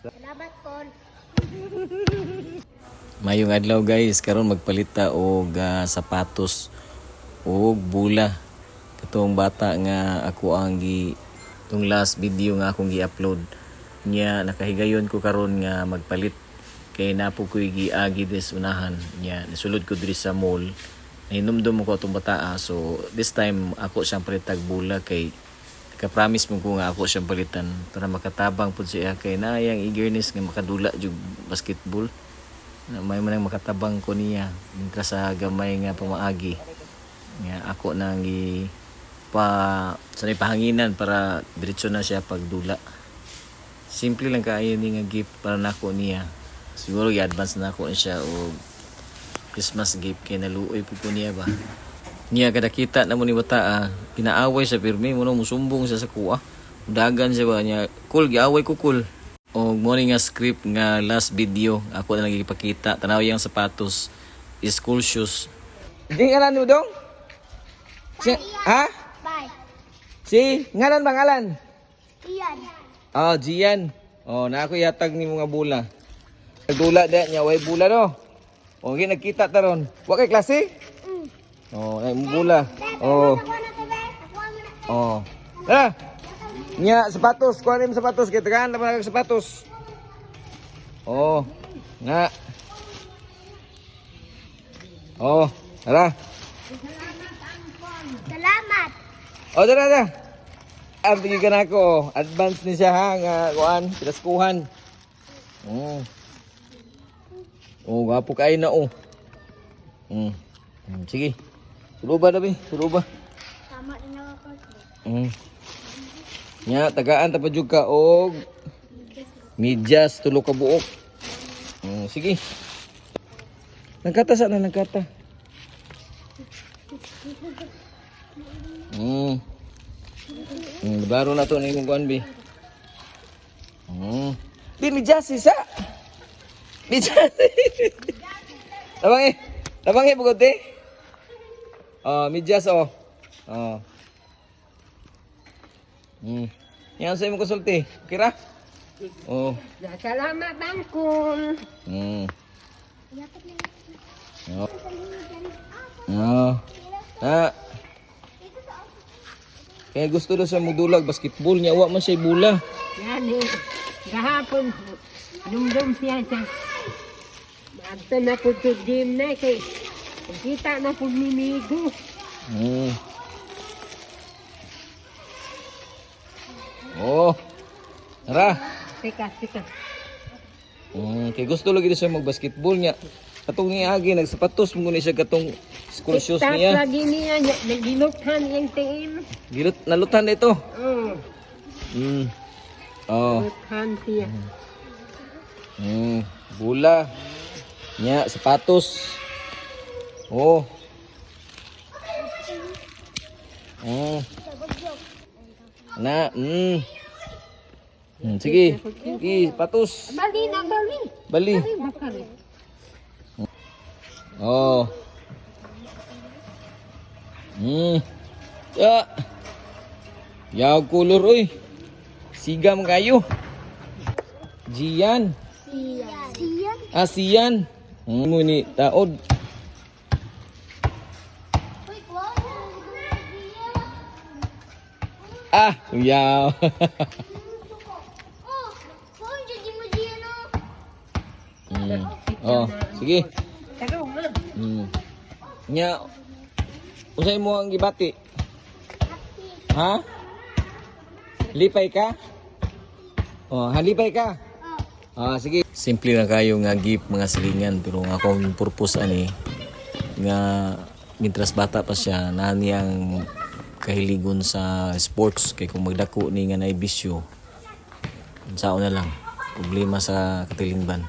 Salamat kon. Mayong adlaw guys, karon magpalit ta og sapatos og bula. Katong bata nga ako ang itong last video nga akong gi-upload niya, nakahigayon ko karon nga magpalit kay napo ko giagi des unahan niya, nisulod ko diri sa mall, nahinumdum ko atong bataa. So this time ako siyang palitag bula kay ka-promise mo ko nga ako siyang palitan para makatabang pud siya kay naayang eagerness nga makadula jug basketball. May man makatabang ko niya mientras sa gamay nga pamaagi nga ako nang pa sanay pahanginan para diretso na siya pagdula. Simple lang kaayo ni nga gift para nako niya. Siguro i-advance na ako siya o Christmas gift kay naluoy pud ko niya ba. Niya kada kita na mo ni bata pinaaway sa pirmi mo musumbong siya sa kuha. Dagan siya ba niya cool giaway ko cool. O morning nga script nga last video ako na lang ipakita tanaw yang sapatos school shoes. Di ngalan mo dong? Si, ha? Bye. Si ngalan bang ngalan? Iyan. Oh, Gian. Oh, na ako yatag ni mga bula. Nagdula da niya way bula no. Oh, gi nagkita taron. Wa kay klase? Oh, ay bula. Oh. Oh. Tara. Nya sapatos, kuha rin sapatos kay tagaan naman ang sapatos. Oh, nga. Oh, tara. Salamat. Oh, tara. Abdi ka na ako. Advance ni siya ha nga kuan, pinaskuhan. Oh. Oh, gwapo kay na oh. Sige. Suluba na bi, suluba. Tama din ako. Nya tagaan ta pa jud ka og medyas tulo ka buok. Sige. Nagkata sa na nagkata. Baro na to ni kuan bi. Bi medyas isa. Medyas. Tabangi bugote. Medyas oh. Yan sa imong konsulti. Kira? Oh. Salamat bangkon. Kaya gusto daw siya magdulag basketball niya. Wa man siya bula. Yan eh. Gahapon, dumdum siya siya. Magta na po to gym na kay. Kita na po mimigo. Oh. Tara. Sika. Kaya gusto lagi siya mag-basketball niya. Katong niya agi, nagsapatos mo ni siya katong school shoes Start niya. lagi niya, nagiluthan yung tiin. Nalutan na ito. Oh. Luthan siya. Bula. Nya, sapatos. Oh. Na, sige. Sige, sapatos. Bali na, bali. Bali. Bakal. Oh. Ya. Yaw kulor oy. Sigam kayo. Gian. Siyan. Asian. Muni taod. Uy, wow. Yaw. Oh, jadi mo diyan Oh, sige. Taro nga. Nya. Usay mo ang gibati. Ha? Lipay ka? Oh, halipay ka? Sige. Simple na kayo nga gift mga silingan pero nga akong purpose ani nga mintras bata pa siya na niyang kahiligon sa sports kay kung magdako ni nga naibisyo sao na lang problema sa katilingban.